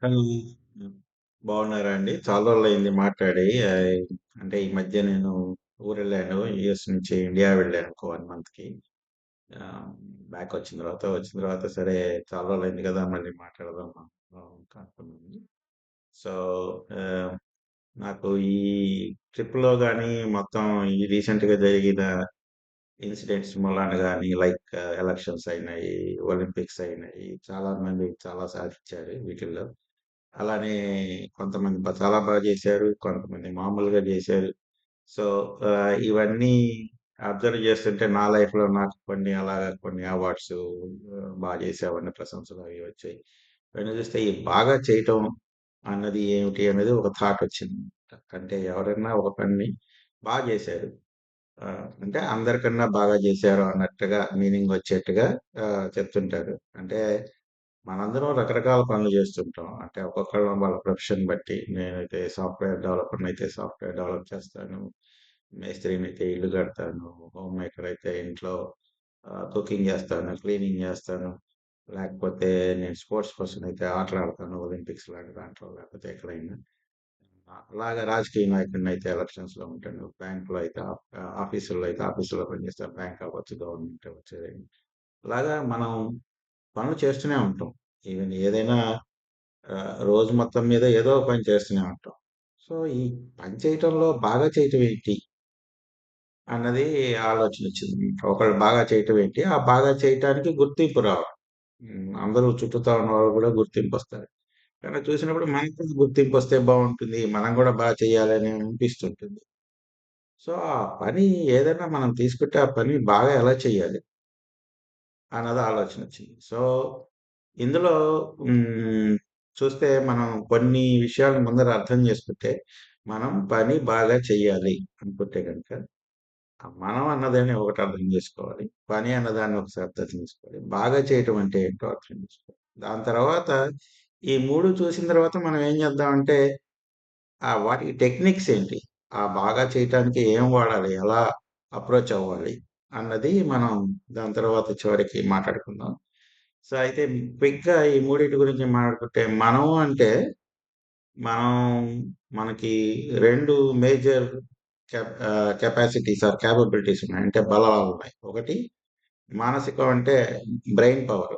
Hello. హ్మ్. బాగున్నారా అండి? చాలా రోజులైంది మాట్లాడి. అంటే ఈ మధ్య నేను ఊరెళ్ళాను. యూఎస్ నుంచి ఇండియా వెళ్ళాను ఒక 1 మంత్‌కి. ఆహ్, బ్యాక్ వచ్చిన తర్వాత సరే చాలా రోజులైంది కదా! మళ్ళీ మాట్లాడదాం అనుకున్నాను. సో, ఆహ్, నాకు ఈ ట్రిప్‌లో గాని, మొత్తం ఈ రీసెంట్‌గా జరిగిన ఇన్సిడెంట్స్ మూలాన గాని, లైక్ ఎలక్షన్స్ అయినాయి, ఒలింపిక్స్ అయినాయి. చాలా మంది చాలా సాధించారు వీటిల్లో. అలానే కొంతమంది చాలా బాగా చేశారు. కొంతమంది మామూలుగా చేశారు. సో, ఇవన్నీ అబ్జర్వ్ చేస్తుంటే నా లైఫ్‌లో నాకు కొన్ని అలాగా కొన్ని అవార్డ్స్ బాగా చేశావన్న ప్రశంసలు అవి వచ్చాయి. ఇవన్నీ చూస్తే ఈ బాగా చేయటం అన్నది ఏమిటి అనేది ఒక థాట్ వచ్చింది. అంటే ఎవరైనా ఒక పనిని చేశారు. అంటే అందరికన్నా బాగా చేశారు అన్నట్టుగా మీనింగ్ వచ్చేట్టుగా చెప్తుంటారు. అంటే మనందరం రకరకాల పనులు చేస్తుంటాం. అంటే ఒక్కొక్కళ్ళం వాళ్ళ ప్రొఫెషన్ బట్టి నేనైతే సాఫ్ట్‌వేర్ డెవలపర్‌నయితే సాఫ్ట్‌వేర్ డెవలప్ చేస్తాను. మేస్త్రినైతే ఇల్లు కడతాను. హోమ్ మేకర్ అయితే ఇంట్లో కుకింగ్ చేస్తాను, క్లీనింగ్ చేస్తాను. లేకపోతే నేను స్పోర్ట్స్ పర్సన్ అయితే ఆటలాడతాను. ఒలింపిక్స్ లాంటి దాంట్లో లేకపోతే ఎక్కడైనా. అలాగా రాజకీయ నాయకుడినైతే ఎలక్షన్స్‌లో ఉంటాను. బ్యాంక్‌లో అయితే ఆఫీసుల్లో అయితే ఆఫీసులో పనిచేస్తాను. బ్యాంక్ అవ్వచ్చు, గవర్నమెంట్ అవ్వచ్చు ఏదైనా. అలాగా మనం పనులు చేస్తూనే ఉంటాం. ఈవెన్ ఏదైనా రోజు మొత్తం మీద ఏదో ఒక పని చేస్తూనే ఉంటాం. సో, ఈ పని చేయటంలో బాగా చేయటం ఏంటి? అన్నది ఆలోచనొచ్చింది. ఒకళ్ళు బాగా చేయటం ఏంటి? ఆ బాగా చేయటానికి గుర్తింపు రావాలి. అందరూ చుట్టూతా ఉన్నవాళ్ళు కూడా గుర్తింపొస్తారు. కానీ చూసినప్పుడు మనకు కూడా గుర్తింపొస్తే బావుంటుంది. మనం కూడా చేయాలని అనిపిస్తుంటుంది. సో, ఆ పని ఏదైనా మనం తీసుకుంటే ఆ పని బాగా ఎలా చేయాలి? అన్నది ఆలోచనొచ్చింది. సో, ఇందులో హ్మ్. చూస్తే మనం కొన్ని విషయాలను ముందర అర్థం చేసుకుంటే, మనం పని బాగా చెయ్యాలి అనుకుంటే గనక, ఆ మనం అన్నదాన్ని ఒకటి అర్థం చేసుకోవాలి. పని అన్నదాన్ని ఒకసారి అర్థం చేసుకోవాలి. బాగా చేయటం అంటే ఏంటో అర్థం చేసుకోవాలి. దాని తర్వాత ఈ 3 చూసిన తర్వాత మనం ఏం చేద్దామంటే, వాటి టెక్నిక్స్ ఏంటి? బాగా చేయటానికి ఏం వాడాలి? ఎలా అప్రోచ్ అవ్వాలి? అన్నది మనం దాని తర్వాత చివరికి మాట్లాడుకుందాం. సో, అయితే క్విక్‌గా ఈ మూడిటి గురించి మాట్లాడుకుంటే, మనం అంటే మనం మనకి 2 మేజర్ కెపాసిటీస్ ఆర్ కేపబిలిటీస్ ఉన్నాయి. అంటే బలాలున్నాయి. ఒకటి మానసికం అంటే బ్రెయిన్ పవర్.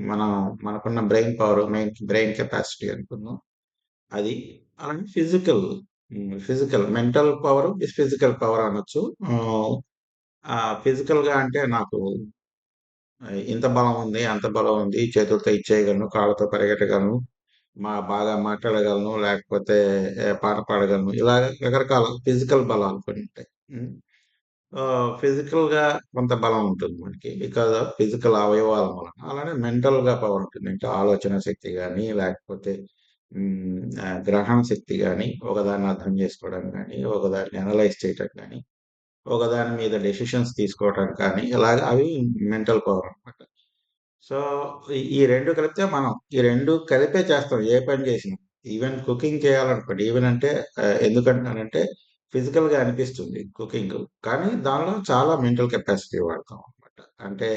మనం మనకున్న బ్రెయిన్ పవర్, బ్రెయిన్ కెపాసిటీ అనుకుందాం. అది. అలాగే physical mental power, physical power అనొచ్చు. ఆహ్, ఫిజికల్‌గా అంటే నాకు ఇంత బలం ఉంది, అంత బలం ఉంది. చేతులతో ఇది చేయగలను, కాళ్ళతో పరిగెట్టగలను, బాగా మాట్లాడగలను, లేకపోతే పాట పాడగలను. ఇలాగ రకరకాల ఫిజికల్ బలాలు కొన్ని ఉంటాయి. హ్మ్. ఫిజికల్‌గా కొంత బలం ఉంటుంది మనకి. బికాజ్ ఆఫ్ ఫిజికల్ అవయవాల మూలన. అలానే మెంటల్‌గా పవర్ ఉంటుంది. అంటే ఆలోచన శక్తి గాని, లేకపోతే గ్రహణ శక్తి గాని, ఒకదాన్ని అర్థం చేసుకోవడం గాని, ఒకదాన్ని అనలైజ్ చేయటం గాని, ఒకదాని మీద డెసిషన్స్ తీసుకోవటం కానీ, ఇలాగ అవి మెంటల్ పవర్ అన్నమాట. సో, ఈ 2 కలిపితే మనం ఈ 2 కలిపే చేస్తాం ఏ పని చేసినా. Even cooking చేయాలనుకోండి. ఈవెన్ అంటే ఎందుకంటున్నానంటే ఫిజికల్‌గా అనిపిస్తుంది కుకింగు. కానీ దానిలో చాలా మెంటల్ కెపాసిటీ వాడతాం అన్నమాట. అంటే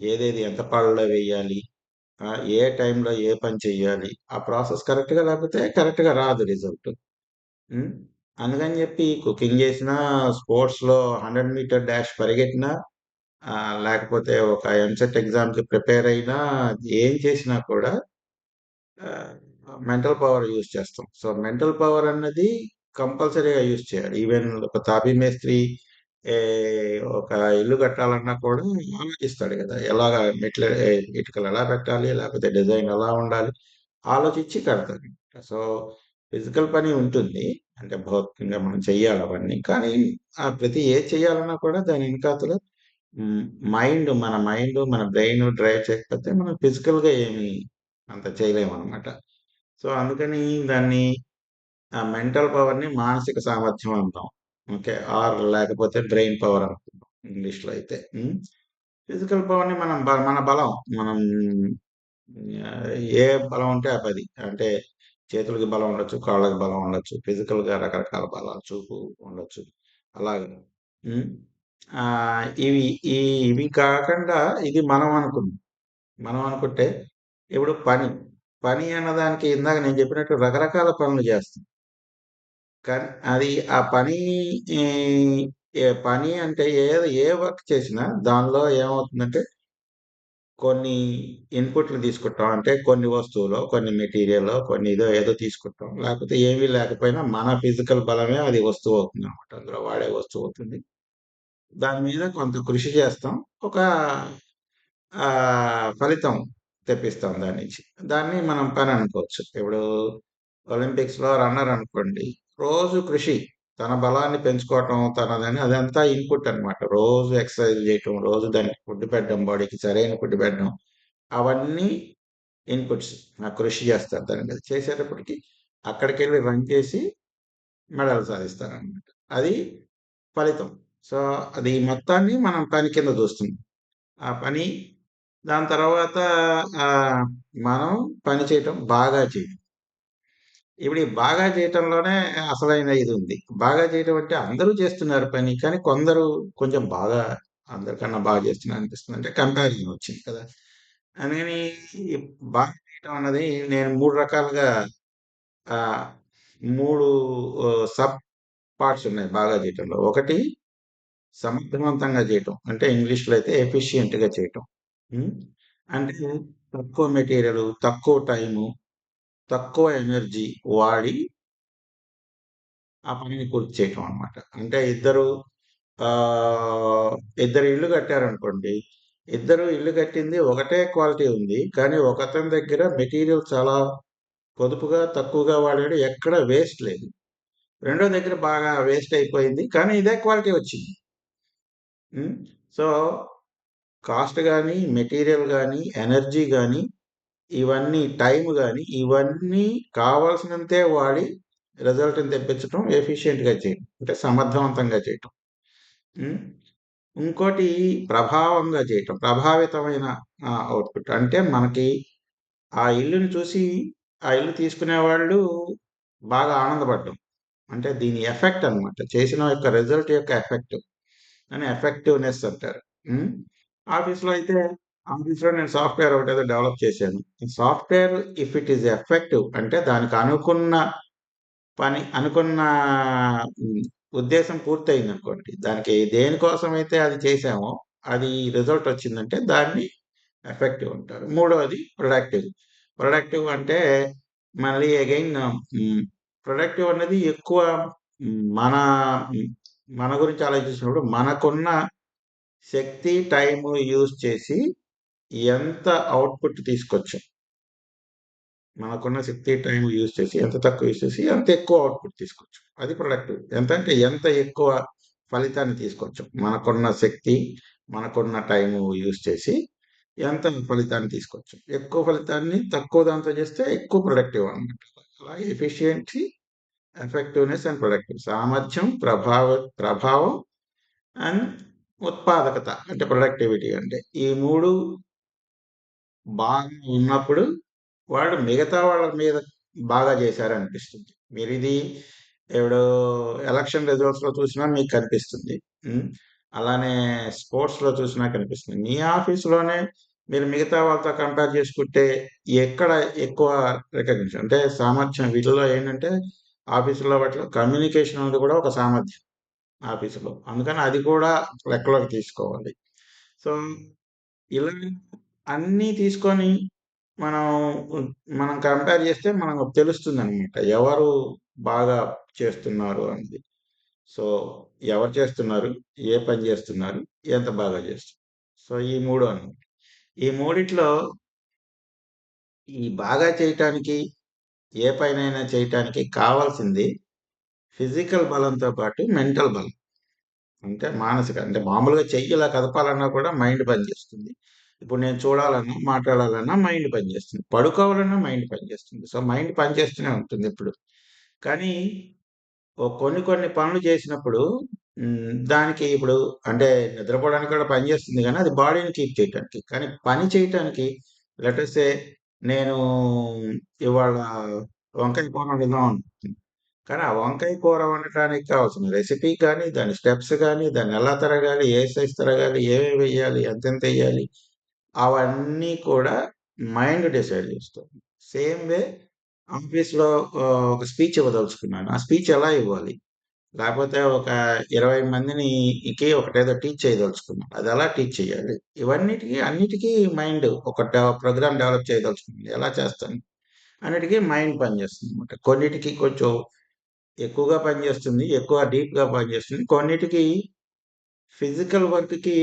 ఏదేది ఎంత పాలలో వేయాలి, ఏ టైంలో ఏ పని చెయ్యాలి, ఆ ప్రాసెస్ కరెక్ట్‌గా లేకపోతే కరెక్ట్‌గా రాదు రిజల్ట్. హ్మ్. అందుకని చెప్పి కుకింగ్ చేసినా, స్పోర్ట్స్‌లో 100 మీటర్ డాష్ పరిగెట్టినా, లేకపోతే ఒక ఎంసెట్ ఎగ్జామ్‌కి ప్రిపేర్ అయినా, ఏం చేసినా కూడా ఆహ్, మెంటల్ పవర్ యూజ్ చేస్తాం. సో, మెంటల్ పవర్ అన్నది కంపల్సరీగా యూజ్ చేయాలి. ఈవెన్ ఒక తాపీ మేస్త్రి ఒక ఇల్లు కట్టాలన్నా కూడా ఆలోచిస్తాడు కదా! ఎలాగా ఇటుకలు ఎలా పెట్టాలి? లేకపోతే డిజైన్ ఎలా ఉండాలి? ఆలోచించి కడతాడు. సో, ఫిజికల్ పని ఉంటుంది. అంటే భౌతికంగా మనం చెయ్యాలి అవన్నీ. కానీ ప్రతి ఏది చేయాలన్నా కూడా దాని ఎనకాతల హ్మ్. మన మన బ్రెయిన్ డ్రైవ్ చేయకపోతే మనం ఫిజికల్‌గా ఏమి అంత చేయలేమనమాట. సో, అందుకని దాన్ని మెంటల్ పవర్‌ని మానసిక సామర్థ్యం అంటాం. ఓకే. లేకపోతే బ్రెయిన్ పవర్ అనుకుంటాం ఇంగ్లీష్‌లో అయితే. ఫిజికల్ పవర్‌ని మన బలం. మనం ఆహ్, ఏ బలం ఉంటే ఆ పది. అంటే చేతులకి బలం ఉండొచ్చు, కాళ్ళకి బలం ఉండొచ్చు, ఫిజికల్‌గా రకరకాల బలాలు చూపు ఉండొచ్చు. అలాగా. హ్మ్. ఆహ్, ఇవి ఈ ఇవి కాకుండా ఇది మనం అనుకుంటే ఇప్పుడు పని. పని అన్నదానికి ఇందాక నేను చెప్పినట్టు రకరకాల పనులు చేస్తాం. కానీ అది ఆ పని ఈ పని అంటే ఏ వర్క్ చేసినా దానిలో ఏమవుతుందంటే కొన్ని ఇన్పుట్లు తీసుకుంటాం. అంటే కొన్ని వస్తువులో, కొన్ని మెటీరియల్, కొన్ని ఏదో తీసుకుంటాం. లేకపోతే ఏమీ లేకపోయినా మన ఫిజికల్ బలమే అది వస్తువు అవుతుంది అనమాట. అందులో వాడే వస్తువు అవుతుంది. దాని మీద కొంత కృషి చేస్తాం. ఒక ఫలితం తెప్పిస్తాం దాని నుంచి. దాన్ని మనం పని అనుకోవచ్చు. ఇప్పుడు ఒలింపిక్స్‌లో రన్నర్ అనుకోండి. రోజు కృషి. తన బలాన్ని పెంచుకోవటం, తనదని అదంతా ఇన్పుట్ అన్నమాట. రోజు ఎక్సర్సైజ్ చేయటం, రోజు దానికి ఫుడ్ పెట్టడం, బాడీకి సరైన ఫుడ్ పెట్టడం. అవన్నీ ఇన్పుట్స్. కృషి చేస్తారు దాని మీద. చేసేటప్పటికి అక్కడికెళ్ళి రన్ చేసి మెడల్ సాధిస్తారనమాట. అది ఫలితం. సో, అది మొత్తాన్ని మనం పని కింద చూస్తున్నాం. ఆ పని దాని తర్వాత ఆహ్, మనం పని చేయటం, బాగా చేయటం. ఇప్పుడు ఈ బాగా చేయటంలోనే అసలైన ఇది ఉంది. బాగా చేయటం అంటే అందరూ చేస్తున్నారు పని. కానీ కొందరు కొంచెం బాగా అందరికన్నా బాగా చేస్తున్నారు అనిపిస్తుంది. అంటే కంపారిజన్ వచ్చింది కదా! అందుకని ఈ బాగా చేయటం అన్నది నేను 3 రకాలుగా ఆహ్, 3 సబ్ పార్ట్స్ ఉన్నాయి బాగా చేయటంలో. ఒకటి సమర్థవంతంగా చేయటం. అంటే ఇంగ్లీష్‌లో అయితే ఎఫిషియంట్‌గా చేయటం. హ్మ్. అంటే తక్కువ మెటీరియల్, తక్కువ టైము, తక్కువ ఎనర్జీ వాడి ఆ పనిని పూర్తి చేయటం అన్నమాట. అంటే ఇద్దరు ఇల్లు కట్టారనుకోండి. ఇద్దరు ఇల్లు కట్టింది ఒకటే క్వాలిటీ ఉంది. కానీ ఒకతని దగ్గర మెటీరియల్ చాలా పొదుపుగా, తక్కువగా వాడాడు. ఎక్కడ వేస్ట్ లేదు. రెండో దగ్గర బాగా వేస్ట్ అయిపోయింది. కానీ ఇదే క్వాలిటీ వచ్చింది. హ్మ్. సో, కాస్ట్ గాని, మెటీరియల్ గాని, ఎనర్జీ గాని, ఇవన్నీ టైం గాని, ఇవన్నీ కావాల్సినంతే వాడి రిజల్ట్‌ని తెప్పించటం, ఎఫిషియెంట్‌గా చేయటం. అంటే సమర్థవంతంగా చేయటం. హ్మ్. ఇంకోటి ప్రభావంగా చేయటం. ప్రభావితమైన అవుట్‌పుట్. అంటే మనకి ఆ ఇల్లుని చూసి, ఆ ఇల్లు తీసుకునేవాళ్ళు బాగా ఆనందపడడం. అంటే దీని ఎఫెక్ట్ అన్నమాట. చేసిన యొక్క రిజల్ట్ యొక్క ఎఫెక్ట్. అని ఎఫెక్టివ్‌నెస్ అంటారు. హ్మ్. ఆఫీస్‌లో అయితే ఆఫీస్‌లో నేను సాఫ్ట్‌వేర్ ఒకటేదో డెవలప్ చేశాను. Software if it is effective అంటే దానికి అనుకున్న హ్మ్, ఉద్దేశం పూర్తయిందనుకోండి. దానికి దేనికోసమైతే అది చేశామో అది రిజల్ట్ వచ్చిందంటే దాన్ని ఎఫెక్టివ్ అంటారు. మూడోది ప్రొడక్టివ్. ప్రొడక్టివ్ అంటే మళ్ళీ అగైన్ ప్రొడక్టివ్ అన్నది ఎక్కువ మన హ్మ్, మన గురించి ఆలోచించినప్పుడు మనకున్న శక్తి, టైము యూజ్ చేసి ఎంత అవుట్‌పుట్ తీసుకొచ్చాం. మనకున్న శక్తి, టైం యూజ్ చేసి ఎంత తక్కువ యూజ్ చేసి అంత ఎక్కువ అవుట్‌పుట్ తీసుకోవచ్చు. అది ప్రొడక్టివ్. ఎంతంటే ఎంత ఎక్కువ ఫలితాన్ని తీసుకొచ్చాం. మనకున్న శక్తి, మనకున్న టైము యూజ్ చేసి ఎంత ఫలితాన్ని తీసుకొచ్చాం. ఎక్కువ ఫలితాన్ని తక్కువ దాంతో చేస్తే ఎక్కువ ప్రొడక్టివ్ అన్నమాట. అలాగే ఎఫిషియన్సీ, ఎఫెక్టివ్‌నెస్ అండ్ ప్రొడక్టివ్. సామర్థ్యం, ప్రభావం అండ్ ఉత్పాదకత అంటే ప్రొడక్టివిటీ అంటే. ఈ 3 బాగా ఉన్నప్పుడు వాళ్ళు మిగతా వాళ్ళ మీద బాగా చేశారనిపిస్తుంది. మీరిది ఇప్పుడు ఎలక్షన్ రిజల్ట్స్‌లో చూసినా మీకు కనిపిస్తుంది. హ్మ్. అలానే స్పోర్ట్స్‌లో చూసినా కనిపిస్తుంది. మీ ఆఫీస్‌లోనే మీరు మిగతా వాళ్ళతో కంపేర్ చేసుకుంటే ఎక్కడ ఎక్కువ రికగ్నిషన్ అంటే సామర్థ్యం వీటిల్లో ఏంటంటే ఆఫీసులో వాటిలో కమ్యూనికేషన్ అనేది కూడా ఒక సామర్థ్యం ఆఫీసులో. అందుకని అది కూడా లెక్కలోకి తీసుకోవాలి. సో ఇలా అన్నీ తీసుకొని మనం మనం కంపేర్ చేస్తే మనకు తెలుస్తుందనమాట. ఎవరు బాగా చేస్తున్నారు అనేది. సో, ఎవరు చేస్తున్నారు? ఏ పని చేస్తున్నారు? ఎంత బాగా చేస్తున్నారు? సో, ఈ 3 అనమాట. ఈ మూడిట్లో ఈ బాగా చేయటానికి, ఏ పనైనా చేయటానికి కావాల్సింది ఫిజికల్ బలంతో పాటు మెంటల్ బలం. అంటే మానసిక అంటే మామూలుగా చెయ్యి ఇలా కదపాలన్నా కూడా మైండ్ పనిచేస్తుంది. ఇప్పుడు నేను చూడాలన్నా, మాట్లాడాలన్నా మైండ్ పనిచేస్తుంది. పడుకోవాలన్నా మైండ్ పనిచేస్తుంది. సో, మైండ్ పనిచేస్తూనే ఉంటుంది ఎప్పుడు. కానీ కొన్ని కొన్ని పనులు చేసినప్పుడు దానికి ఇప్పుడు అంటే నిద్రపోవడానికి కూడా పనిచేస్తుంది గానీ, అది బాడీని కీప్ చేయటానికి. కానీ పని చేయటానికి లెట్ అస్ సే నేను ఇవాళ వంకాయ కూర వండుదాం అనుకుంటున్నా. కానీ ఆ వంకాయ కూర వండటానికి కావాల్సిన రెసిపీ కానీ, దాని స్టెప్స్ గానీ, దాన్ని ఎలా తరగాలి, ఏ సైజ్ తరగాలి, ఏమేమి వెయ్యాలి, ఎంతెంత ఎయ్యాలి, అవన్నీ కూడా మైండ్ డిసైడ్ చేస్తుంది. సేమ్ వే ఆఫీస్‌లో ఒక స్పీచ్ ఇవ్వదలుచుకున్నాను. ఆ స్పీచ్ ఎలా ఇవ్వాలి? లేకపోతే ఒక 20 మందికి ఒకటేదో టీచ్ చేయదలుచుకున్నాను. అది ఎలా టీచ్ చేయాలి? అన్నిటికీ మైండ్ ఒక ప్రోగ్రామ్ డెవలప్ చేయదలుచుకున్నాను. ఎలా చేస్తాను? అన్నిటికీ మైండ్ పనిచేస్తుందన్నమాట. కొన్నిటికి కొంచెం ఎక్కువగా పనిచేస్తుంది. ఎక్కువ డీప్‌గా పనిచేస్తుంది. కొన్నిటికి ఫిజికల్ వర్క్‌కి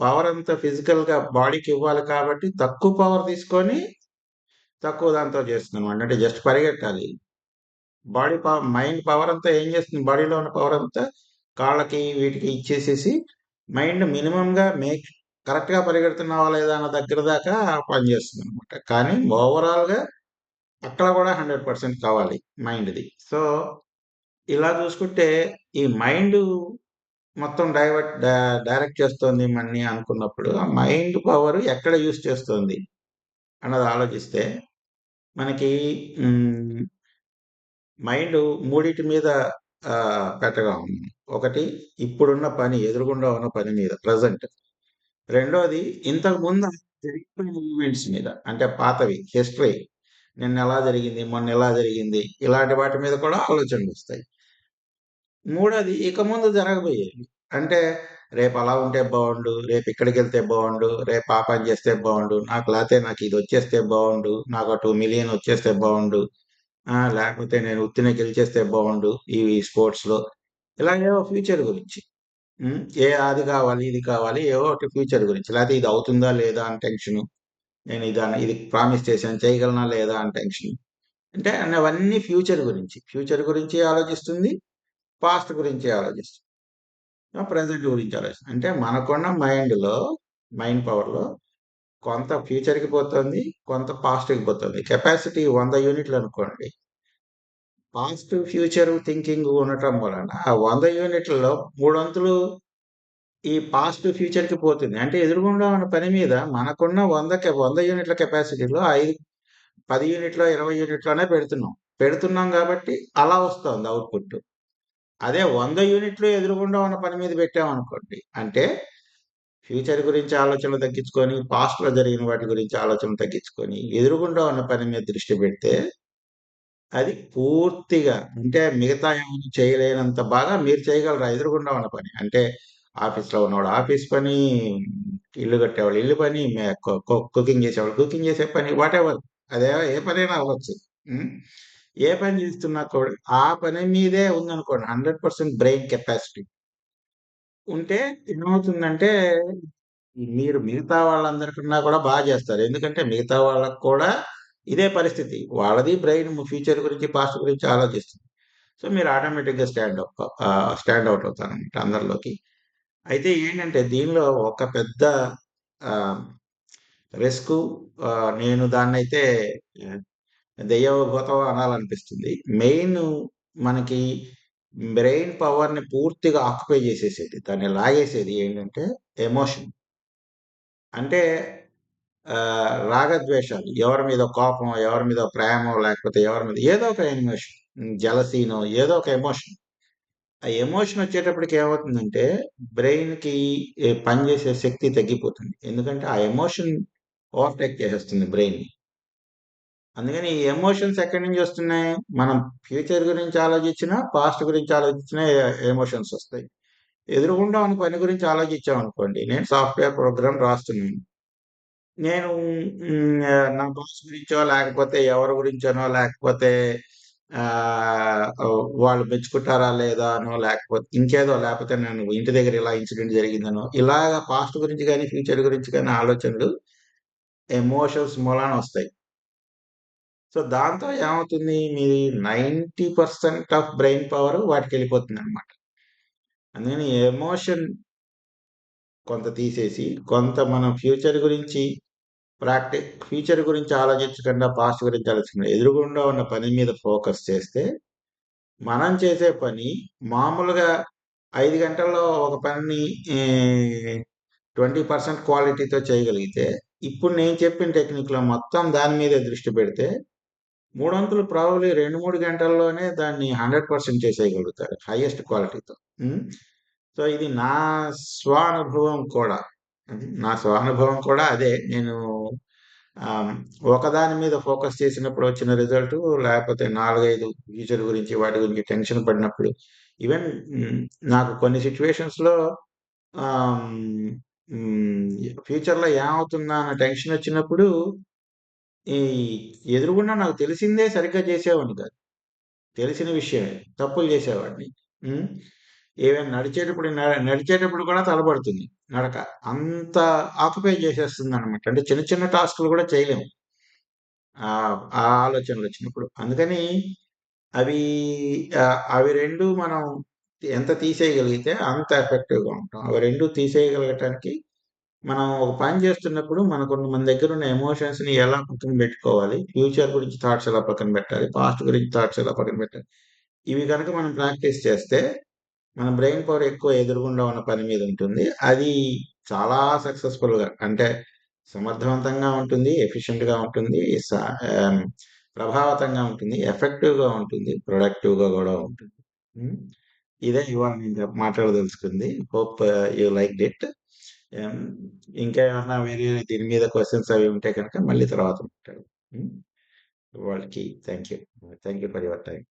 పవర్ అంతా ఫిజికల్‌గా బాడీకి ఇవ్వాలి కాబట్టి తక్కువ పవర్ తీసుకొని తక్కువ దాంతో చేస్తుందన్నమాట. అంటే జస్ట్ పరిగెట్టాలి. మైండ్ పవర్ అంతా ఏం చేస్తుంది? బాడీలో ఉన్న పవర్ అంతా కాళ్ళకి వీటికి ఇచ్చేసేసి మైండ్ మినిమంగా కరెక్ట్‌గా పరిగెడుతున్నావా లేదా అన్న దగ్గర దాకా పనిచేస్తుందన్నమాట. కానీ ఓవరాల్‌గా అక్కడ కూడా 100% కావాలి మైండ్‌ది. సో, ఇలా చూసుకుంటే ఈ మైండు మొత్తం డైరెక్ట్ చేస్తోంది మనని అనుకున్నప్పుడు, ఆ మైండ్ పవర్ ఎక్కడ యూజ్ చేస్తోంది అన్నది ఆలోచిస్తే మనకి హ్మ్, మైండ్ మూడిటి మీద పెట్టగా ఉంది. ఒకటి ఇప్పుడున్న పని, ఎదురుగుండా ఉన్న పని మీద ప్రెజెంట్. రెండోది ఇంతకు ముందు జరిగిపోయిన ఈవెంట్స్ మీద. అంటే పాతవి హిస్టరీ. నిన్నెలా జరిగింది, మొన్నెలా జరిగింది, ఇలాంటి వాటి మీద కూడా ఆలోచనలొస్తాయి. మూడోది ఇక ముందు జరగబోయేవి. అంటే రేపు అలా ఉంటే బావుండు, రేపు ఇక్కడికెళ్తే బావుండు, రేపు ఆ పని చేస్తే బావుండు, నాకు ఇదొచ్చేస్తే బావుండు, నాకు ఆ 2,000,000 వచ్చేస్తే బావుండు, లేకపోతే నేను ఉత్తినే గెలిచేస్తే బావుండు ఈ స్పోర్ట్స్‌లో. ఇలాగేవో ఫ్యూచర్ గురించి. హ్మ్. అది కావాలి, ఇది కావాలి, ఏవో ఒకటి ఫ్యూచర్ గురించి. లేతే ఇది అవుతుందా లేదా అని టెన్షను. ఇది ప్రామిస్ చేశాను చేయగలనా లేదా అని టెన్షన్. అంటే అవన్నీ ఫ్యూచర్ గురించి. ఫ్యూచర్ గురించి ఆలోచిస్తుంది. పాస్ట్ గురించి ఆలోచిస్తుంది. ప్రెజెంట్ గురించి ఆలోచిస్తుంది. అంటే మనకున్న మైండ్ పవర్‌లో కొంత ఫ్యూచర్‌కి పోతుంది. కొంత పాస్ట్‌కి పోతుంది. కెపాసిటీ 100 యూనిట్లు అనుకోండి. పాస్ట్, ఫ్యూచర్ థింకింగ్ ఉండటం వలన ఆ 100 యూనిట్లలో మూడొంతులు ఈ పాస్ట్ ఫ్యూచర్‌కి పోతుంది. అంటే ఎదురుగుండా ఉన్న పని మీద మనకున్న 100 యూనిట్ల కెపాసిటీలో 10 యూనిట్లో, 20 యూనిట్లోనే పెడుతున్నాం. పెడుతున్నాం కాబట్టి అలా వస్తోంది ఔట్‌పుట్. అదే 100 యూనిట్లు ఎదురుగుండా ఉన్న పని మీద పెట్టామనుకోండి. అంటే ఫ్యూచర్ గురించి ఆలోచనలు తగ్గించుకొని, పాస్ట్‌లో జరిగిన వాటి గురించి ఆలోచనలు తగ్గించుకొని, ఎదురుగుండా ఉన్న పని మీద దృష్టి పెడితే అది పూర్తిగా అంటే మిగతా ఎవరు చేయలేనంత బాగా మీరు చేయగలరు ఆ ఎదురుగుండా ఉన్న పని. అంటే ఆఫీస్‌లో ఉన్నవాడు ఆఫీస్ పని, ఇల్లు కట్టేవాళ్ళు ఇల్లు పని, మే కొ కొ కుకింగ్ చేసేవాళ్ళు కుకింగ్ చేసే పని వాటెవర్. ఏ పనైనా అవ్వచ్చు. హ్మ్. ఏ పని చేస్తున్నా కూడా ఆ పని మీదే ఉందనుకోండి 100% బ్రెయిన్ కెపాసిటీ ఉంటే ఏమవుతుందంటే మీరు మిగతా వాళ్ళందరికన్నా కూడా చేస్తారు. ఎందుకంటే మిగతా వాళ్ళకి కూడా ఇదే పరిస్థితి. వాళ్ళది బ్రెయిన్ ఫ్యూచర్ గురించి, పాస్ట్ గురించి ఆలోచిస్తుంది. సో, మీరు ఆటోమేటిక్‌గా స్టాండ్ ఔట్ అవుతారనమాట అందరిలోకి. అయితే ఏంటంటే దీనిలో ఒక పెద్ద ఆహ్, రిస్కు నేను దాన్నైతే ఆహ్, దెయ్యభూతం అనాలనిపిస్తుంది. మెయిను మనకి బ్రెయిన్ పవర్‌ని పూర్తిగా ఆక్యుపై చేసేసేది. దాన్ని లాగేసేది ఏంటంటే ఎమోషన్. అంటే రాగద్వేషాలు. ఎవరి మీద కోపమో, ఎవరి మీద ప్రేమో, లేకపోతే ఎవరి మీద ఏదో ఒక ఎమోషన్. జెలసీనో ఏదో ఒక ఎమోషన్. ఆ ఎమోషన్ వచ్చేటప్పటికి ఏమవుతుందంటే బ్రెయిన్‌కి పనిచేసే శక్తి తగ్గిపోతుంది. ఎందుకంటే ఆ ఎమోషన్ ఓవర్‌టేక్ చేసేస్తుంది బ్రెయిన్‌ని. అందుకని ఈ ఎమోషన్స్ ఎక్కడి నుంచి వస్తున్నాయి? మనం ఫ్యూచర్ గురించి ఆలోచించినా, పాస్ట్ గురించి ఆలోచించినా ఎమోషన్స్ వస్తాయి. ఎదురుగుండా ఉన్న పని గురించి ఆలోచించామనుకోండి. నేను సాఫ్ట్‌వేర్ ప్రోగ్రామ్ రాస్తున్నాను. నేను నా బాస్ గురించో, లేకపోతే ఎవరి గురించనో, లేకపోతే వాళ్ళు మెచ్చుకుంటారా లేదా అనో, లేకపోతే నేను ఇంటి దగ్గర ఇలా ఇన్సిడెంట్ జరిగిందనో, ఇలాగ పాస్ట్ గురించి గాని, ఫ్యూచర్ గురించి గాని ఆలోచనలు ఎమోషన్స్ మూలాన వస్తాయి. సో, దాంతో ఏమవుతుంది మీది 90% ఆఫ్ బ్రెయిన్ పవర్ వాటికెళ్ళిపోతుందనమాట. అందుకని ఎమోషన్ కొంత తీసేసి, కొంత మనం ఫ్యూచర్ గురించి ఆలోచించకుండా పాస్ట్ గురించి ఆలోచించకుండా ఎదురుగుండా ఉన్న పని మీద ఫోకస్ చేస్తే, మనం చేసే పని మామూలుగా 5 గంటల్లో ఒక పనిని ఈ 20% క్వాలిటీతో చేయగలిగితే, ఇప్పుడు నేను చెప్పిన టెక్నిక్‌లో మొత్తం దాని మీదే దృష్టి పెడితే, మూడొంతులు ప్రాబబ్లీ 2, 3 గంటల్లోనే దాన్ని 100% చేసేయగలుగుతారు. హైయెస్ట్ క్వాలిటీతో. హ్మ్. సో, ఇది స్వానుభవం కూడా. నా స్వానుభవం కూడా అదే. నేను ఆహ్, ఒకదాని మీద ఫోకస్ చేసినప్పుడు వచ్చిన రిజల్ట్ లేకపోతే 4, 5 ఫ్యూచర్ గురించి వాటి గురించి టెన్షన్ పడినప్పుడు ఈవెన్ హ్మ్, నాకు కొన్ని సిట్యుయేషన్స్‌లో ఆహ్, హ్మ్, ఫ్యూచర్‌లో ఏమవుతుందా అన్న టెన్షన్ వచ్చినప్పుడు ఈ ఎదురుగుండా నాకు తెలిసిందే సరిగ్గా చేసేవాడిని కాదు. తెలిసిన విషయమే. తప్పులు చేసేవాడిని. హ్మ్. ఈవెన్ నడిచేటప్పుడు కూడా తడబడుతుంది నడక. అంత ఆక్యుపై చేసేస్తుందనమాట. అంటే చిన్న చిన్న టాస్క్‌లు కూడా చేయలేము. ఆ ఆలోచనలొచ్చినప్పుడు. అందుకని అవి అవి 2 మనం ఎంత తీసేయగలిగితే అంత ఎఫెక్టివ్‌గా ఉంటాం. అవి 2 తీసేయగలగటానికి మనం ఒక పని చేస్తున్నప్పుడు మనకున్న మన దగ్గరున్న ఎమోషన్స్‌ని ఎలా పక్కన పెట్టుకోవాలి, ఫ్యూచర్ గురించి థాట్స్ ఎలా పక్కన పెట్టాలి, పాస్ట్ గురించి థాట్స్ ఎలా పక్కన పెట్టాలి. ఇవి గనక మనం ప్రాక్టీస్ చేస్తే మన బ్రెయిన్ పవర్ ఎక్కువ ఎదురుగుండా ఉన్న పని మీద ఉంటుంది. అది చాలా సక్సెస్‌ఫుల్‌గా అంటే సమర్థవంతంగా ఉంటుంది, ఎఫిషియెంట్‌గా ఉంటుంది, స ఆహ్, ప్రభావతంగా ఉంటుంది, ఎఫెక్టివ్‌గా ఉంటుంది, ప్రొడక్టివ్‌గా గూడా ఉంటుంది. హ్మ్. ఇదే ఇవాళ నేను మాట్లాడదలుచుకుంది. Hope you liked it. హ్మ్. ఇంకా ఏమన్నా వేరే దీని మీద క్వెషన్స్ అవి ఉంటే గనక మళ్ళీ తర్వాత మాట్లాడదాం. హ్మ్. వాళ్ళకి thank you. Thank you for your time.